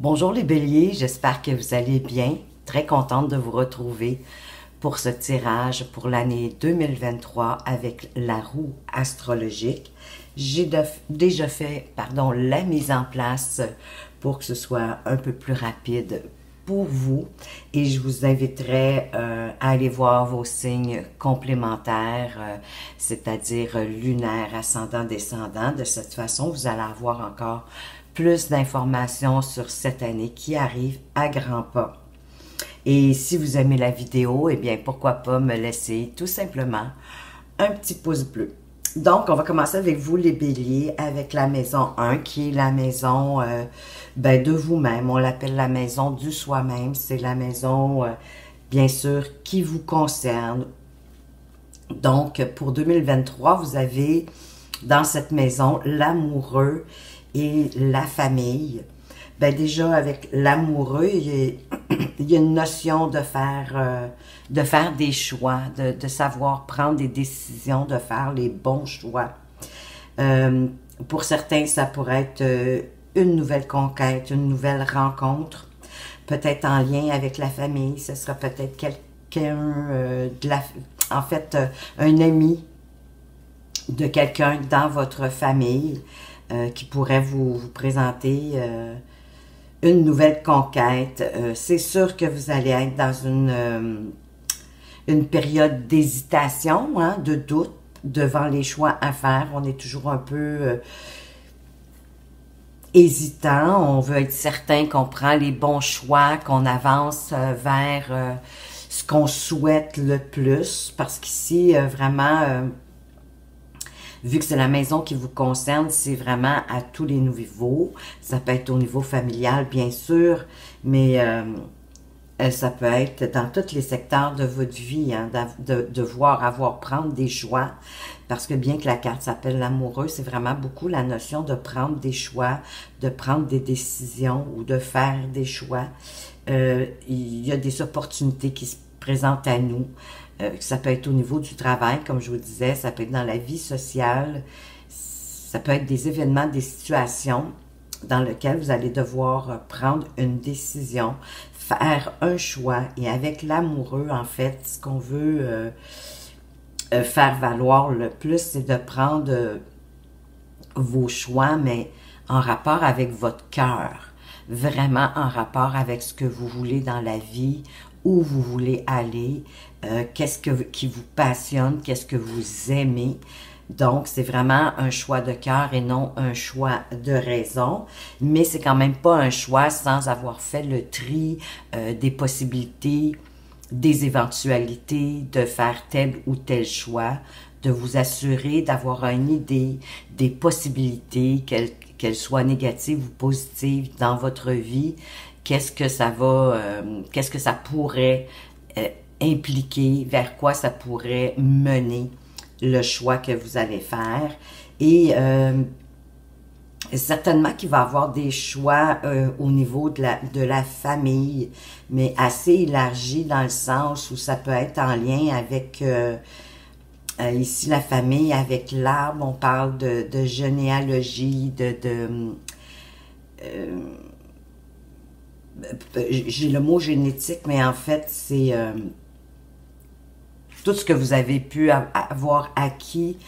Bonjour les béliers, j'espère que vous allez bien. Très contente de vous retrouver pour ce tirage pour l'année 2023 avec la roue astrologique. J'ai déjà fait la mise en place pour que ce soit un peu plus rapide pour vous et je vous inviterai à aller voir vos signes complémentaires, c'est-à-dire lunaire, ascendant, descendant. De cette façon, vous allez avoir encore plus d'informations sur cette année qui arrive à grands pas. Et si vous aimez la vidéo, eh bien, pourquoi pas me laisser tout simplement un petit pouce bleu. Donc, on va commencer avec vous, les béliers, avec la maison 1, qui est la maison de vous-même. On l'appelle la maison du soi-même. C'est la maison, bien sûr, qui vous concerne. Donc, pour 2023, vous avez dans cette maison l'amoureux et la famille. Ben déjà, avec l'amoureux, il y a une notion de faire des choix, de savoir prendre des décisions, de faire les bons choix. Pour certains, ça pourrait être une nouvelle conquête, une nouvelle rencontre, peut-être en lien avec la famille. Ce sera peut-être quelqu'un, un ami de quelqu'un dans votre famille qui pourrait vous présenter une nouvelle conquête. C'est sûr que vous allez être dans une période d'hésitation, hein, de doute devant les choix à faire. On est toujours un peu hésitant. On veut être certain qu'on prend les bons choix, qu'on avance vers ce qu'on souhaite le plus. Parce qu'ici, vraiment... vu que c'est la maison qui vous concerne, c'est vraiment à tous les niveaux. Ça peut être au niveau familial, bien sûr, mais ça peut être dans tous les secteurs de votre vie, hein, de devoir prendre des choix. Parce que bien que la carte s'appelle l'amoureux, c'est vraiment beaucoup la notion de prendre des choix, de prendre des décisions ou de faire des choix. Il y a des opportunités qui se présentent à nous. Ça peut être au niveau du travail, comme je vous disais, ça peut être dans la vie sociale, ça peut être des événements, des situations dans lesquelles vous allez devoir prendre une décision, faire un choix. Et avec l'amoureux, en fait, ce qu'on veut faire valoir le plus, c'est de prendre vos choix, mais en rapport avec votre cœur, vraiment en rapport avec ce que vous voulez dans la vie, où vous voulez aller, qu'est-ce qui vous passionne, qu'est-ce que vous aimez. Donc, c'est vraiment un choix de cœur et non un choix de raison. Mais c'est quand même pas un choix sans avoir fait le tri des possibilités, des éventualités de faire tel ou tel choix, de vous assurer d'avoir une idée des possibilités, qu'elles soient négatives ou positives dans votre vie. Qu'est-ce que ça pourrait impliquer, vers quoi ça pourrait mener le choix que vous allez faire. Et certainement qu'il va y avoir des choix au niveau de la famille, mais assez élargi dans le sens où ça peut être en lien avec... ici, la famille, avec l'arbre, on parle de généalogie, j'ai le mot génétique, mais en fait, c'est tout ce que vous avez pu avoir acquis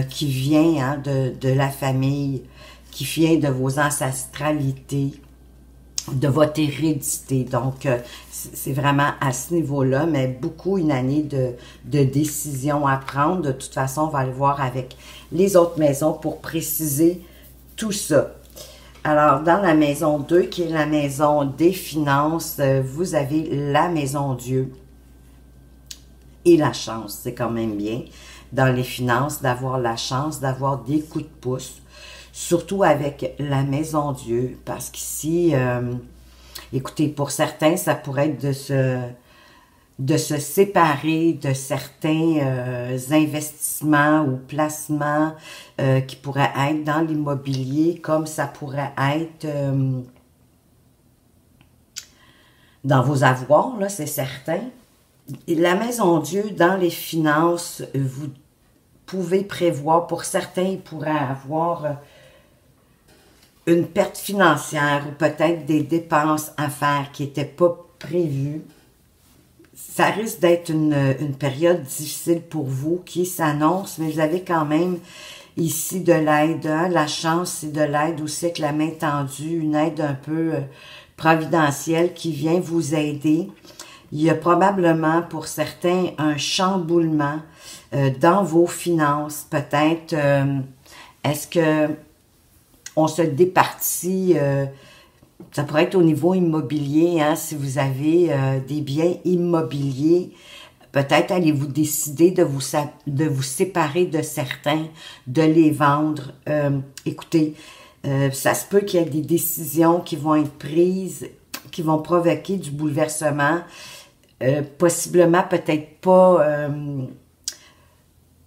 qui vient hein, de la famille, qui vient de vos ancestralités, de votre hérédité. Donc, c'est vraiment à ce niveau-là, mais beaucoup une année de décisions à prendre. De toute façon, on va aller voir avec les autres maisons pour préciser tout ça. Alors, dans la maison 2, qui est la maison des finances, vous avez la maison Dieu et la chance. C'est quand même bien, dans les finances, d'avoir la chance, d'avoir des coups de pouce, surtout avec la maison Dieu, parce qu'ici, écoutez, pour certains, ça pourrait être de se séparer de certains investissements ou placements qui pourraient être dans l'immobilier, comme ça pourrait être dans vos avoirs, là, c'est certain. Et la maison Dieu, dans les finances, vous pouvez prévoir, pour certains, ils pourraient avoir une perte financière ou peut-être des dépenses à faire qui n'étaient pas prévues. Ça risque d'être une période difficile pour vous qui s'annonce, mais vous avez quand même ici de l'aide. Hein? La chance, c'est de l'aide aussi avec la main tendue, une aide un peu providentielle qui vient vous aider. Il y a probablement pour certains un chamboulement dans vos finances. Peut-être, est-ce que on se départit, ça pourrait être au niveau immobilier, hein, si vous avez des biens immobiliers, peut-être allez-vous décider de vous séparer de certains, de les vendre. Écoutez, ça se peut qu'il y ait des décisions qui vont être prises, qui vont provoquer du bouleversement, possiblement peut-être pas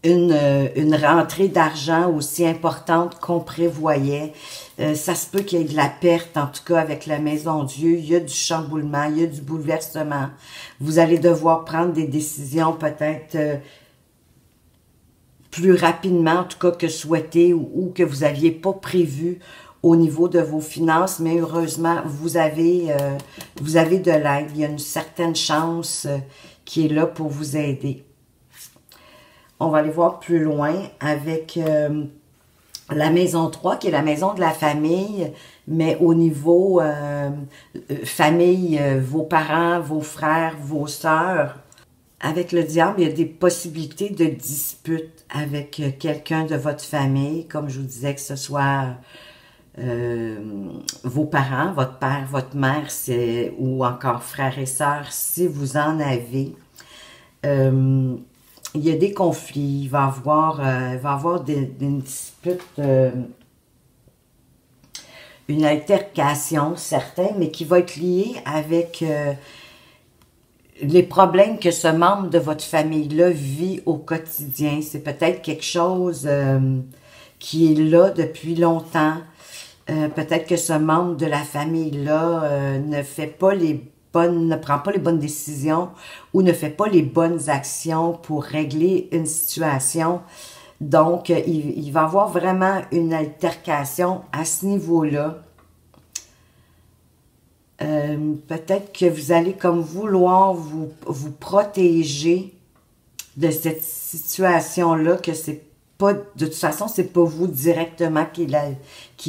une rentrée d'argent aussi importante qu'on prévoyait. Ça se peut qu'il y ait de la perte, en tout cas avec la Maison Dieu. Il y a du chamboulement, il y a du bouleversement. Vous allez devoir prendre des décisions peut-être plus rapidement, en tout cas que souhaité ou que vous n'aviez pas prévu au niveau de vos finances, mais heureusement, vous avez de l'aide. Il y a une certaine chance qui est là pour vous aider. On va aller voir plus loin avec la maison 3, qui est la maison de la famille, mais au niveau famille, vos parents, vos frères, vos sœurs. Avec le diable, il y a des possibilités de disputes avec quelqu'un de votre famille, comme je vous disais, que ce soit vos parents, votre père, votre mère, ou encore frères et sœurs, si vous en avez. Il y a des conflits, il va y avoir des disputes, une altercation, certains, mais qui va être liée avec les problèmes que ce membre de votre famille-là vit au quotidien. C'est peut-être quelque chose qui est là depuis longtemps. Peut-être que ce membre de la famille-là ne prend pas les bonnes décisions ou ne fait pas les bonnes actions pour régler une situation. Donc, il va y avoir vraiment une altercation à ce niveau-là. Peut-être que vous allez comme vouloir vous protéger de cette situation-là, que c'est pas, de toute façon, c'est pas vous directement qui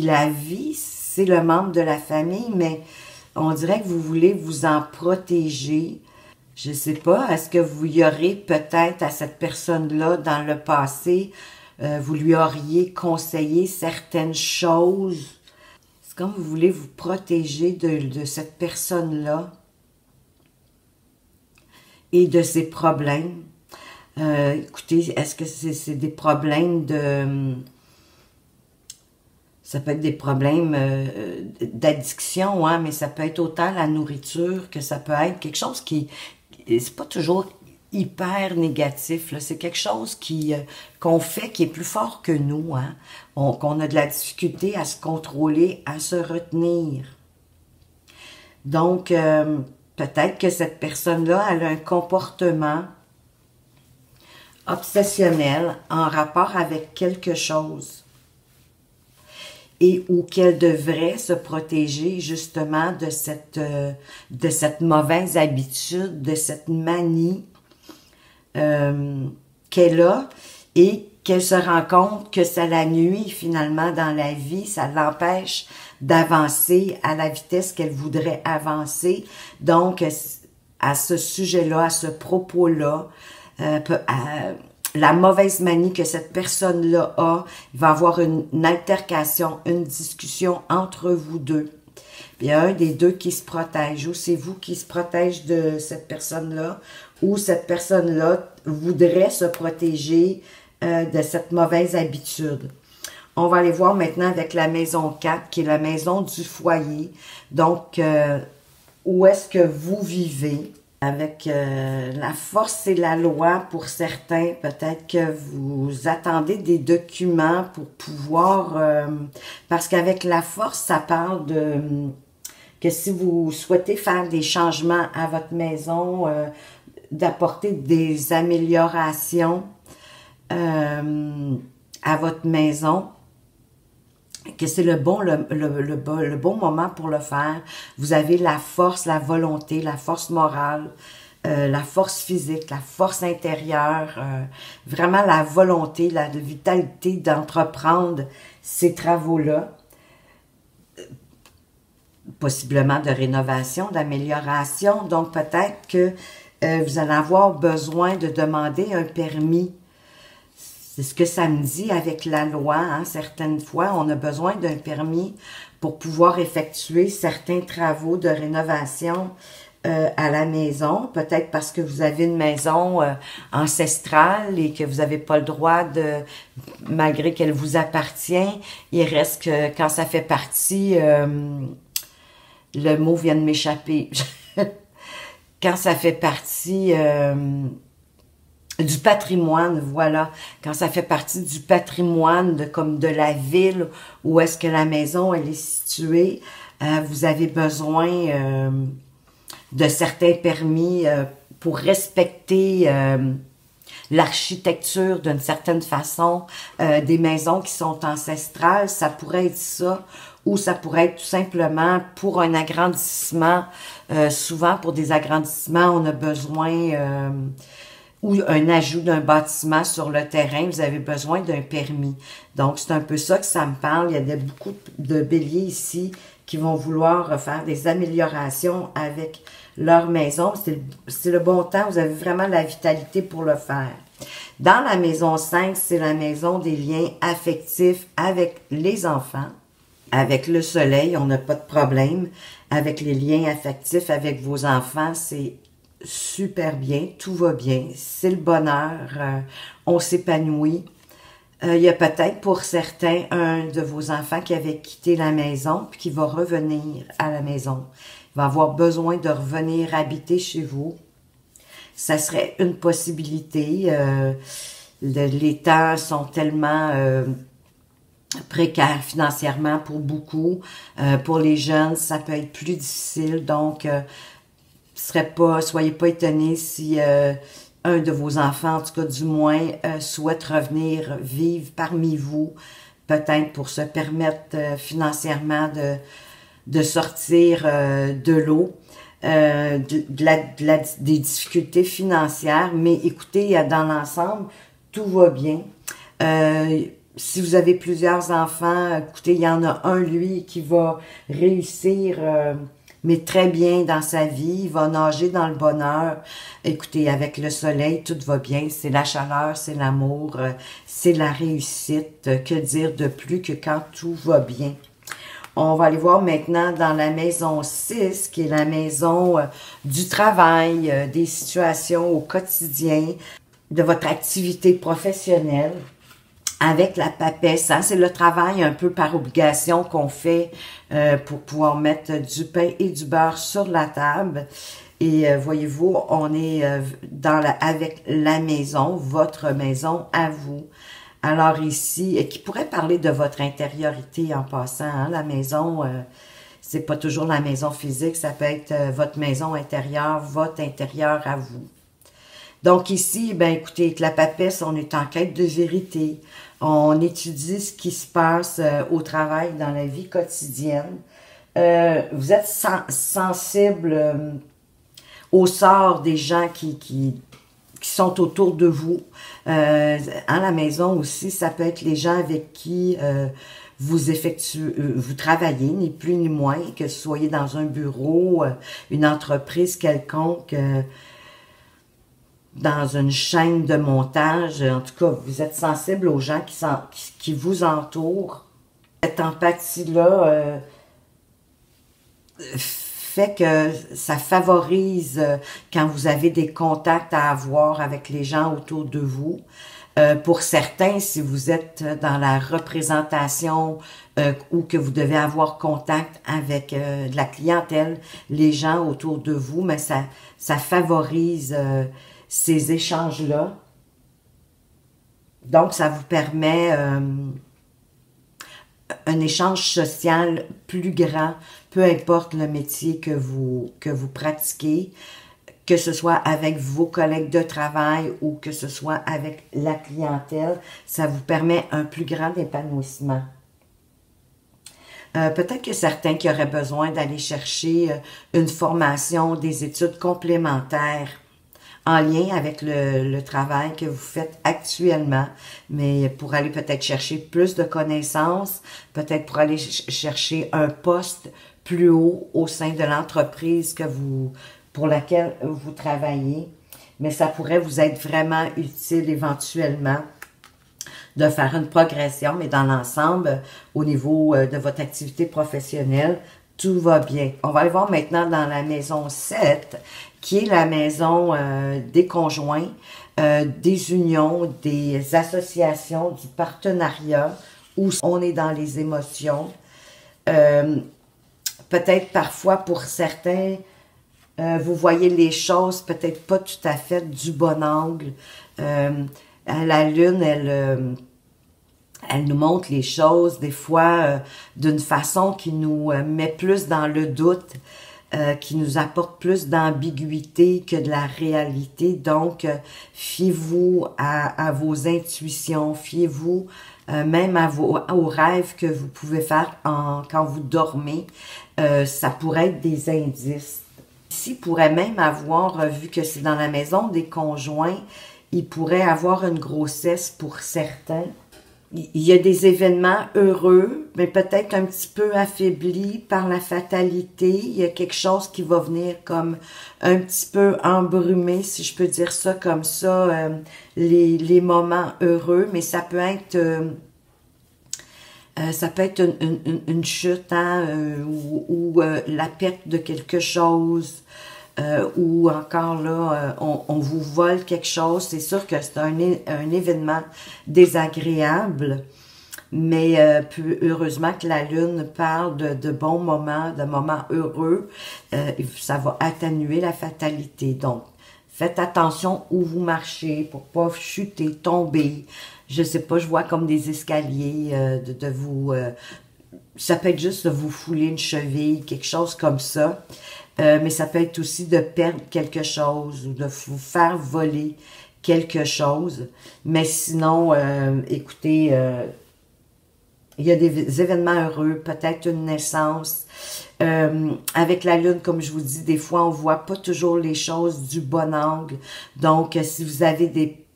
la vit, c'est le membre de la famille, mais on dirait que vous voulez vous en protéger. Je sais pas, est-ce que vous y aurez peut-être à cette personne-là dans le passé, vous lui auriez conseillé certaines choses. C'est comme vous voulez vous protéger de cette personne-là et de ses problèmes. Écoutez, est-ce que c'est des problèmes ça peut être des problèmes d'addiction, hein, mais ça peut être autant la nourriture que ça peut être quelque chose qui... C'est pas toujours hyper négatif, là. C'est quelque chose qu'on fait qui est plus fort que nous, hein, qu'on a de la difficulté à se contrôler, à se retenir. Donc, peut-être que cette personne-là, elle a un comportement obsessionnel en rapport avec quelque chose et ou qu'elle devrait se protéger justement de cette mauvaise habitude, de cette manie qu'elle a et qu'elle se rend compte que ça la nuit finalement dans la vie, ça l'empêche d'avancer à la vitesse qu'elle voudrait avancer. Donc, à ce sujet-là, à ce propos-là, la mauvaise manie que cette personne-là a, il va y avoir une altercation, une discussion entre vous deux. Il y a un des deux qui se protège, ou c'est vous qui se protège de cette personne-là, ou cette personne-là voudrait se protéger de cette mauvaise habitude. On va aller voir maintenant avec la maison 4, qui est la maison du foyer. Donc, où est-ce que vous vivez? Avec la force et la loi, pour certains, peut-être que vous attendez des documents pour pouvoir... parce qu'avec la force, ça parle que si vous souhaitez faire des changements à votre maison, d'apporter des améliorations à votre maison, que c'est le bon moment pour le faire. Vous avez la force, la volonté, la force morale, la force physique, la force intérieure, vraiment la volonté, la vitalité d'entreprendre ces travaux-là, possiblement de rénovation, d'amélioration. Donc peut-être que vous allez avoir besoin de demander un permis. C'est ce que ça me dit avec la loi. Hein. Certaines fois, on a besoin d'un permis pour pouvoir effectuer certains travaux de rénovation à la maison. Peut-être parce que vous avez une maison ancestrale et que vous n'avez pas le droit de, malgré qu'elle vous appartient, il reste que quand ça fait partie, le mot vient de m'échapper, quand ça fait partie... du patrimoine, voilà. Quand ça fait partie du patrimoine comme de la ville où est-ce que la maison elle est située, vous avez besoin de certains permis pour respecter l'architecture d'une certaine façon des maisons qui sont ancestrales. Ça pourrait être ça, ou ça pourrait être tout simplement pour un agrandissement. Souvent, pour des agrandissements, on a besoin... ou un ajout d'un bâtiment sur le terrain, vous avez besoin d'un permis. Donc, c'est un peu ça que ça me parle. Il y a beaucoup de béliers ici qui vont vouloir faire des améliorations avec leur maison. C'est le bon temps, vous avez vraiment la vitalité pour le faire. Dans la maison 5, c'est la maison des liens affectifs avec les enfants. Avec le soleil, on n'a pas de problème. Avec les liens affectifs avec vos enfants, c'est super bien, tout va bien, c'est le bonheur, on s'épanouit. Il y a peut-être pour certains un de vos enfants qui avait quitté la maison puis qui va revenir à la maison. Il va avoir besoin de revenir habiter chez vous. Ça serait une possibilité. Les temps sont tellement précaires financièrement pour beaucoup. Pour les jeunes, ça peut être plus difficile, donc... soyez pas étonnés si un de vos enfants, en tout cas du moins, souhaite revenir vivre parmi vous, peut-être pour se permettre financièrement de sortir de l'eau, des difficultés financières. Mais écoutez, dans l'ensemble, tout va bien. Si vous avez plusieurs enfants, écoutez, il y en a un, lui, qui va réussir... mais très bien dans sa vie, il va nager dans le bonheur. Écoutez, avec le soleil, tout va bien, c'est la chaleur, c'est l'amour, c'est la réussite. Que dire de plus que quand tout va bien? On va aller voir maintenant dans la maison 6, qui est la maison du travail, des situations au quotidien, de votre activité professionnelle. Avec la papesse, hein? C'est le travail un peu par obligation qu'on fait pour pouvoir mettre du pain et du beurre sur la table. Et voyez-vous, on est avec la maison, votre maison à vous. Alors ici, qui pourrait parler de votre intériorité en passant, hein? La maison, c'est pas toujours la maison physique, ça peut être votre maison intérieure, votre intérieur à vous. Donc ici, ben écoutez, avec la papesse, on est en quête de vérité. On étudie ce qui se passe au travail, dans la vie quotidienne. Vous êtes sensible au sort des gens qui sont autour de vous. À la maison aussi, ça peut être les gens avec qui vous travaillez, ni plus ni moins, que vous soyez dans un bureau, une entreprise quelconque, dans une chaîne de montage. En tout cas, vous êtes sensible aux gens qui vous entourent. Cette empathie-là fait que ça favorise quand vous avez des contacts à avoir avec les gens autour de vous. Pour certains, si vous êtes dans la représentation ou que vous devez avoir contact avec de la clientèle, les gens autour de vous, mais ça favorise ces échanges-là. Donc, ça vous permet un échange social plus grand, peu importe le métier que vous pratiquez, que ce soit avec vos collègues de travail ou que ce soit avec la clientèle, ça vous permet un plus grand épanouissement. Peut-être que certains qui auraient besoin d'aller chercher une formation, des études complémentaires en lien avec le travail que vous faites actuellement, mais pour aller peut-être chercher plus de connaissances, peut-être pour aller chercher un poste plus haut au sein de l'entreprise pour laquelle vous travaillez. Mais ça pourrait vous être vraiment utile éventuellement de faire une progression, mais dans l'ensemble, au niveau de votre activité professionnelle, tout va bien. On va aller voir maintenant dans la maison 7, qui est la maison des conjoints, des unions, des associations, du partenariat, où on est dans les émotions. Peut-être parfois pour certains, vous voyez les choses peut-être pas tout à fait du bon angle. La lune, elle nous montre les choses des fois d'une façon qui nous met plus dans le doute, qui nous apporte plus d'ambiguïté que de la réalité. Donc, fiez-vous à vos intuitions, fiez-vous même aux rêves que vous pouvez faire quand vous dormez. Ça pourrait être des indices. Ici, il pourrait même avoir, vu que c'est dans la maison des conjoints, il pourrait avoir une grossesse pour certains. Il y a des événements heureux, mais peut-être un petit peu affaiblis par la fatalité. Il y a quelque chose qui va venir comme un petit peu embrumer, si je peux dire ça comme ça, les moments heureux, mais ça peut être une chute, hein, ou la perte de quelque chose, ou encore là, on vous vole quelque chose. C'est sûr que c'est un événement désagréable, mais heureusement que la lune parle de bons moments, de moments heureux. Ça va atténuer la fatalité. Donc, faites attention où vous marchez pour pas chuter, tomber. Je sais pas, je vois comme des escaliers, ça peut être juste de vous fouler une cheville, quelque chose comme ça. Mais ça peut être aussi de perdre quelque chose ou de vous faire voler quelque chose. Mais sinon, écoutez, il y a des événements heureux, peut-être une naissance. Avec la lune, comme je vous dis, des fois, on voit pas toujours les choses du bon angle. Donc, si vous avez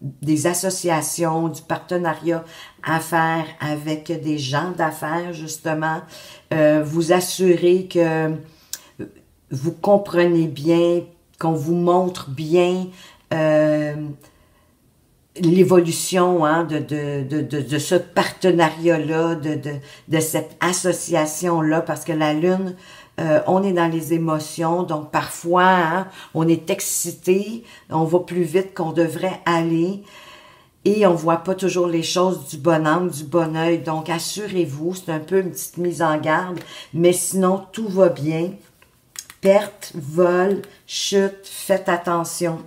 des associations, du partenariat à faire avec des gens d'affaires, justement, vous assurez que vous comprenez bien, qu'on vous montre bien l'évolution, hein, de ce partenariat-là, de cette association-là, parce que la lune, on est dans les émotions, donc parfois, hein, on est excité, on va plus vite qu'on devrait aller, et on voit pas toujours les choses du bon angle, du bon œil. Donc, assurez-vous, c'est un peu une petite mise en garde, mais sinon, tout va bien. Perte, vol, chute, faites attention.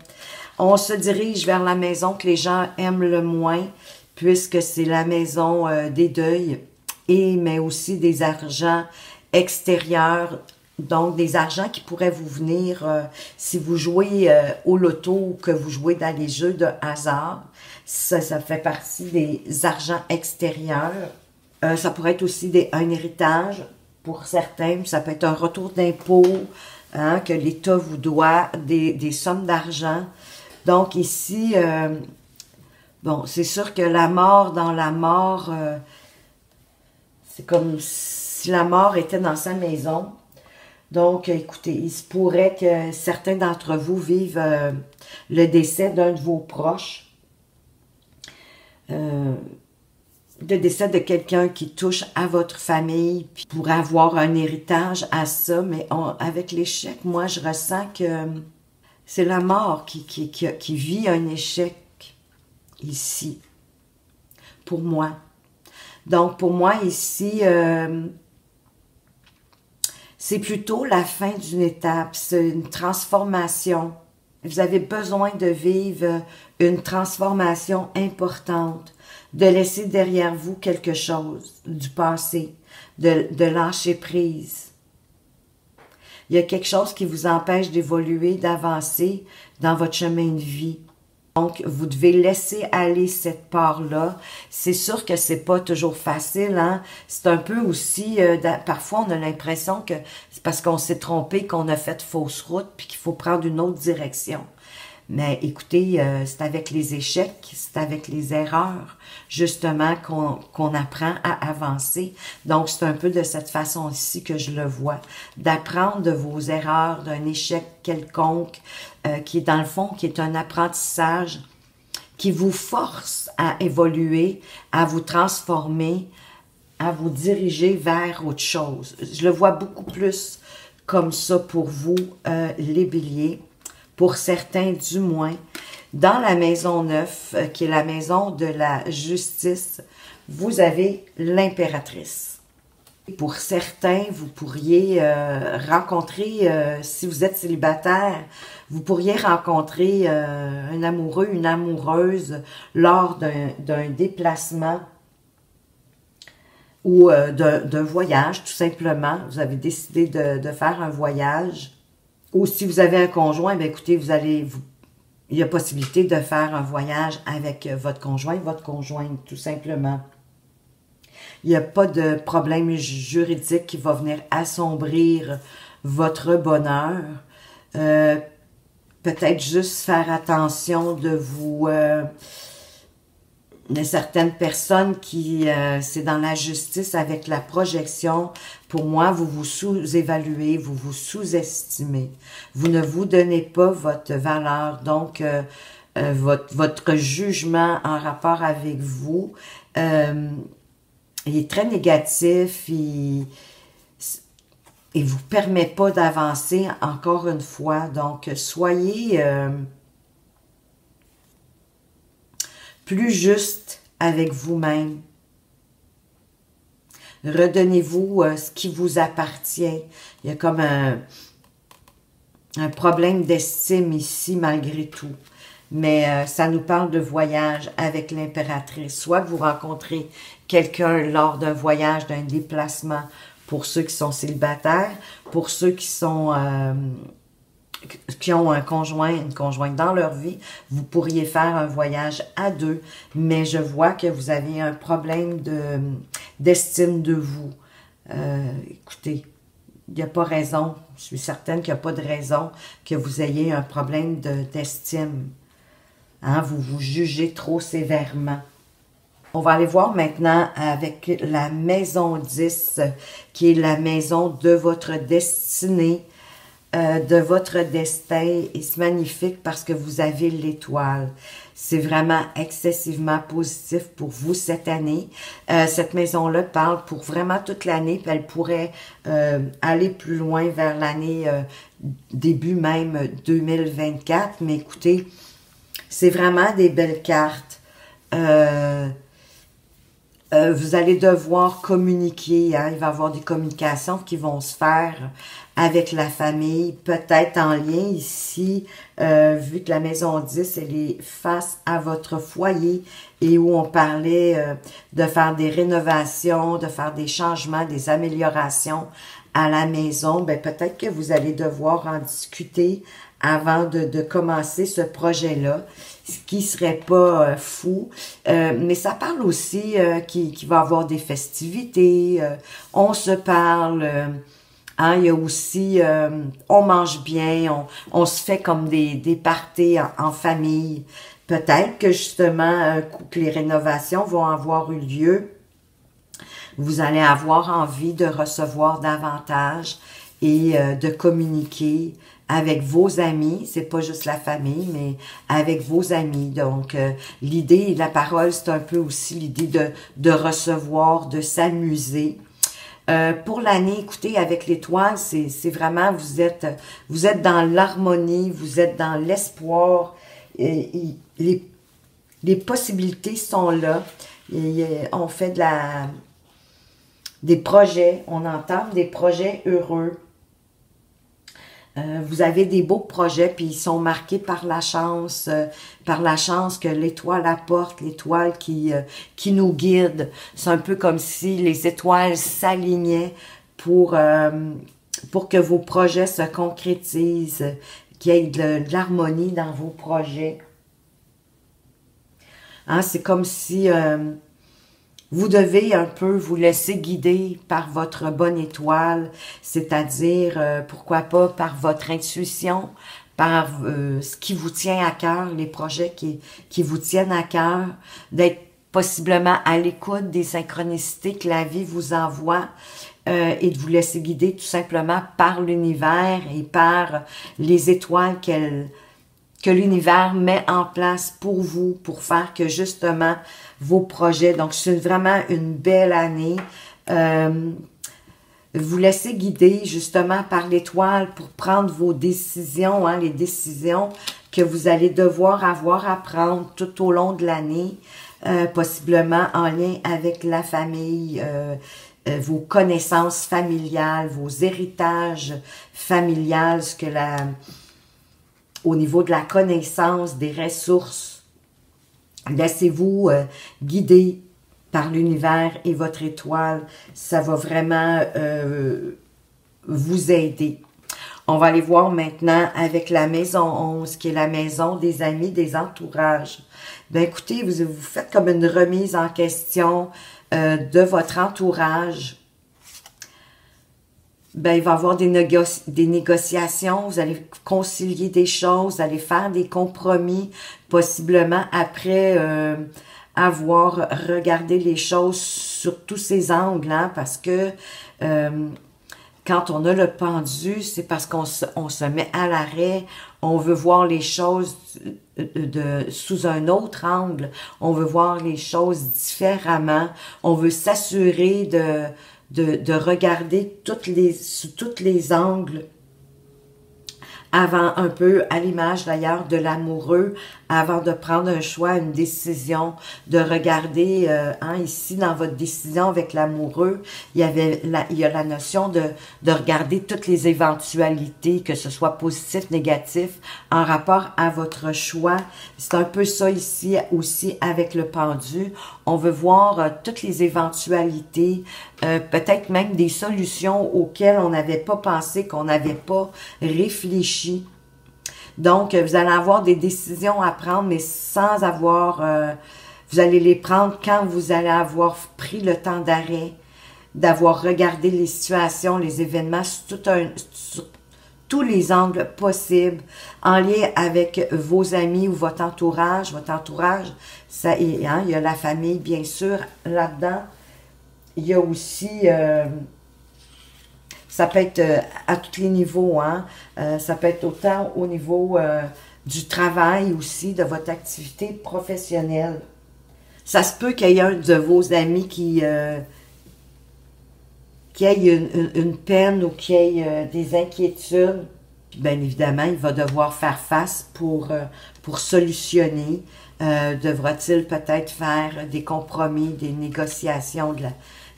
On se dirige vers la maison que les gens aiment le moins, puisque c'est la maison des deuils, mais aussi des argents extérieurs, donc des argents qui pourraient vous venir si vous jouez au loto ou que vous jouez dans les jeux de hasard. Ça fait partie des argents extérieurs. Ça pourrait être aussi un héritage. Pour certains, ça peut être un retour d'impôt, hein, que l'État vous doit, des sommes d'argent. Donc ici, bon, c'est sûr que la mort dans la mort, c'est comme si la mort était dans sa maison. Donc, écoutez, il se pourrait que certains d'entre vous vivent le décès d'un de vos proches. Le décès de quelqu'un qui touche à votre famille, puis pourrait avoir un héritage à ça, mais avec l'échec, moi, je ressens que c'est la mort qui vit un échec ici, pour moi. Donc, pour moi, ici, c'est plutôt la fin d'une étape, c'est une transformation. Vous avez besoin de vivre une transformation importante, de laisser derrière vous quelque chose du passé, de lâcher prise. Il y a quelque chose qui vous empêche d'évoluer, d'avancer dans votre chemin de vie. Donc, vous devez laisser aller cette part-là. C'est sûr que c'est pas toujours facile, hein. C'est un peu aussi, parfois on a l'impression que c'est parce qu'on s'est trompé, qu'on a fait fausse route, puis qu'il faut prendre une autre direction. Mais écoutez, c'est avec les échecs, c'est avec les erreurs, justement, qu'on apprend à avancer. Donc, c'est un peu de cette façon-ci que je le vois. D'apprendre de vos erreurs, d'un échec quelconque, qui est dans le fond, qui est un apprentissage, qui vous force à évoluer, à vous transformer, à vous diriger vers autre chose. Je le vois beaucoup plus comme ça pour vous, les béliers. Pour certains du moins, dans la maison 9, qui est la maison de la justice, vous avez l'impératrice. Pour certains, vous pourriez rencontrer, si vous êtes célibataire, vous pourriez rencontrer un amoureux, une amoureuse lors d'un déplacement ou d'un voyage, tout simplement. Vous avez décidé de faire un voyage. Ou si vous avez un conjoint, bien écoutez, il y a possibilité de faire un voyage avec votre conjointe, tout simplement. Il n'y a pas de problème juridique qui va venir assombrir votre bonheur. Peut-être juste faire attention de vous... Il y a certaines personnes qui, c'est dans la justice avec la projection. Pour moi, vous vous sous-évaluez, vous vous sous-estimez. Vous ne vous donnez pas votre valeur. Donc, votre jugement en rapport avec vous il est très négatif. Il vous permet pas d'avancer encore une fois. Donc, soyez... plus juste avec vous-même. Redonnez-vous ce qui vous appartient. Il y a comme un problème d'estime ici, malgré tout. Mais ça nous parle de voyage avec l'impératrice. Soit que vous rencontrez quelqu'un lors d'un voyage, d'un déplacement, pour ceux qui sont célibataires, pour ceux qui sont... qui ont un conjoint, une conjointe dans leur vie, vous pourriez faire un voyage à deux, mais je vois que vous avez un problème d'estime de vous. Écoutez, il n'y a pas raison, je suis certaine qu'il n'y a pas de raison que vous ayez un problème d'estime. Hein, vous vous jugez trop sévèrement. On va aller voir maintenant avec la maison 10, qui est la maison de votre destinée, de votre destin, et c'est magnifique parce que vous avez l'étoile. C'est vraiment excessivement positif pour vous cette année. Cette maison-là parle pour vraiment toute l'année, puis elle pourrait aller plus loin vers l'année début même 2024. Mais écoutez, c'est vraiment des belles cartes. Vous allez devoir communiquer, hein? Il va y avoir des communications qui vont se faire avec la famille, peut-être en lien ici, vu que la maison 10, elle est face à votre foyer et où on parlait de faire des rénovations, de faire des changements, des améliorations à la maison. Ben, peut-être que vous allez devoir en discuter avant de commencer ce projet-là, ce qui serait pas fou. Mais ça parle aussi qu'il va y avoir des festivités, on se parle, hein, il y a aussi, on mange bien, on se fait comme des parties en famille. Peut-être que justement, que les rénovations vont avoir eu lieu, vous allez avoir envie de recevoir davantage et de communiquer avec vos amis, c'est pas juste la famille, mais avec vos amis. Donc, l'idée, la parole, c'est un peu aussi l'idée de recevoir, de s'amuser. Pour l'année, écoutez, avec l'étoile, c'est vraiment, vous êtes dans l'harmonie, vous êtes dans l'espoir, les possibilités sont là. On fait des projets, on entame des projets heureux. Vous avez des beaux projets, puis ils sont marqués par la chance que l'étoile apporte, l'étoile qui nous guide. C'est un peu comme si les étoiles s'alignaient pour que vos projets se concrétisent, qu'il y ait de l'harmonie dans vos projets. Hein, c'est comme si vous devez un peu vous laisser guider par votre bonne étoile, c'est-à-dire, pourquoi pas, par votre intuition, par ce qui vous tient à cœur, les projets qui vous tiennent à cœur, d'être possiblement à l'écoute des synchronicités que la vie vous envoie et de vous laisser guider tout simplement par l'univers et par les étoiles que l'univers met en place pour vous, pour faire que justement vos projets, donc c'est vraiment une belle année, vous laissez guider justement par l'étoile pour prendre vos décisions, hein, les décisions que vous allez devoir avoir à prendre tout au long de l'année, possiblement en lien avec la famille, vos connaissances familiales, vos héritages familiales, ce que au niveau de la connaissance, des ressources, laissez-vous guider par l'univers et votre étoile. Ça va vraiment vous aider. On va aller voir maintenant avec la maison 11, qui est la maison des amis, des entourages. Ben écoutez, vous faites comme une remise en question de votre entourage. Ben, il va y avoir des négociations, vous allez concilier des choses, vous allez faire des compromis, possiblement après avoir regardé les choses sur tous ces angles, hein, parce que quand on a le pendu, c'est parce qu'on se met à l'arrêt, on veut voir les choses sous un autre angle, on veut voir les choses différemment, on veut s'assurer de regarder sous tous les angles avant un peu, à l'image d'ailleurs de l'amoureux, avant de prendre un choix, une décision, de regarder, hein, ici dans votre décision avec l'amoureux, il y a la notion de regarder toutes les éventualités, que ce soit positif, négatif, en rapport à votre choix. C'est un peu ça ici aussi avec le pendu. On veut voir toutes les éventualités, peut-être même des solutions auxquelles on n'avait pas pensé, qu'on n'avait pas réfléchi. Donc, vous allez avoir des décisions à prendre, mais sans avoir... vous allez les prendre quand vous allez avoir pris le temps d'arrêt, d'avoir regardé les situations, les événements sur tous les angles possibles, en lien avec vos amis ou votre entourage. Votre entourage, ça, hein, il y a la famille, bien sûr, là-dedans. Il y a aussi... ça peut être à tous les niveaux, hein. Ça peut être autant au niveau du travail aussi, de votre activité professionnelle. Ça se peut qu'il y ait un de vos amis qui ait une peine ou qui ait des inquiétudes. Puis bien évidemment, il va devoir faire face pour solutionner. Devra-t-il peut-être faire des compromis, des négociations, de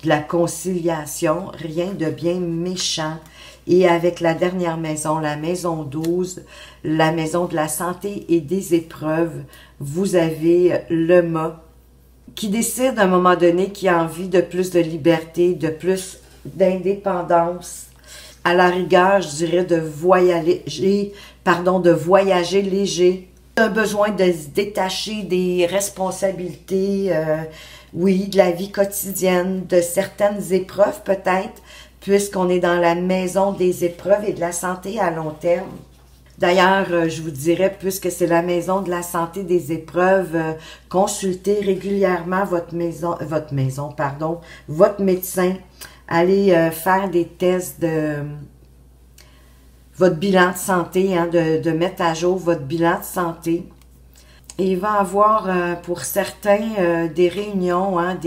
la conciliation, rien de bien méchant. Et avec la dernière maison, la maison 12, la maison de la santé et des épreuves, vous avez le mât qui décide à un moment donné qu'il a envie de plus de liberté, de plus d'indépendance. À la rigueur, je dirais de voyager léger. Un besoin de se détacher des responsabilités, oui, de la vie quotidienne, de certaines épreuves peut-être, puisqu'on est dans la maison des épreuves et de la santé à long terme. D'ailleurs, je vous dirais, puisque c'est la maison de la santé des épreuves, consultez régulièrement votre médecin. Allez faire des tests de votre bilan de santé, hein, de mettre à jour votre bilan de santé. Et il va y avoir pour certains des réunions, hein,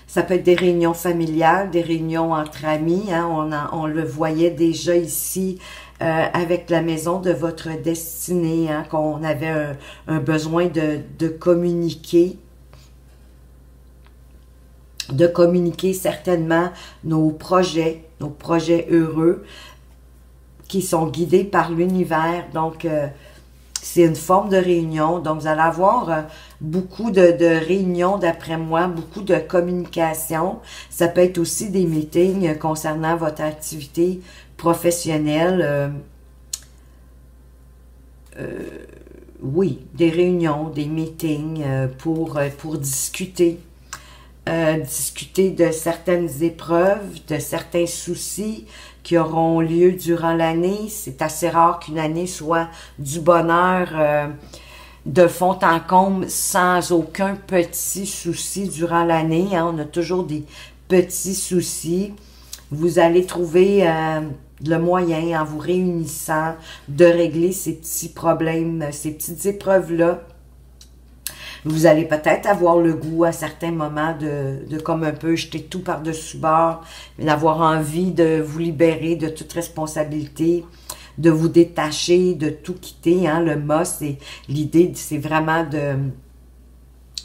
ça peut être des réunions familiales, des réunions entre amis. Hein, on le voyait déjà ici avec la maison de votre destinée, hein, qu'on avait un besoin de communiquer. De communiquer certainement nos projets heureux qui sont guidés par l'univers. Donc, c'est une forme de réunion. Donc, vous allez avoir beaucoup de réunions, d'après moi, beaucoup de communication. Ça peut être aussi des meetings concernant votre activité professionnelle. oui, des réunions, des meetings pour discuter. Discuter de certaines épreuves, de certains soucis qui auront lieu durant l'année. C'est assez rare qu'une année soit du bonheur de fond en comble sans aucun petit souci durant l'année. Hein. On a toujours des petits soucis. Vous allez trouver le moyen, en vous réunissant, de régler ces petits problèmes, ces petites épreuves-là. Vous allez peut-être avoir le goût à certains moments de comme un peu jeter tout par-dessus bord, d'avoir envie de vous libérer de toute responsabilité, de vous détacher, de tout quitter. Hein. Le mât, c'est l'idée, c'est vraiment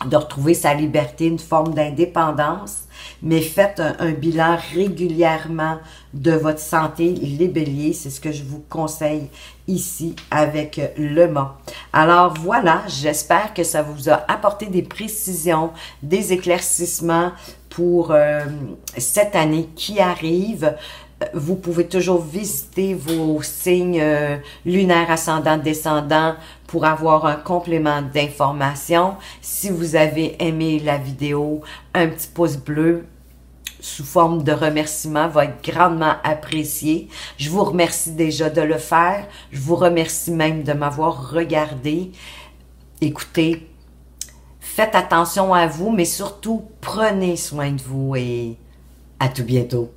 de retrouver sa liberté, une forme d'indépendance, mais faites un bilan régulièrement de votre santé, les béliers, c'est ce que je vous conseille ici avec le mât. Alors voilà, j'espère que ça vous a apporté des précisions, des éclaircissements pour cette année qui arrive. Vous pouvez toujours visiter vos signes lunaires, ascendants, descendants pour avoir un complément d'information. Si vous avez aimé la vidéo, un petit pouce bleu sous forme de remerciement va être grandement apprécié. Je vous remercie déjà de le faire. Je vous remercie même de m'avoir regardé. Écoutez, faites attention à vous, mais surtout prenez soin de vous et à tout bientôt.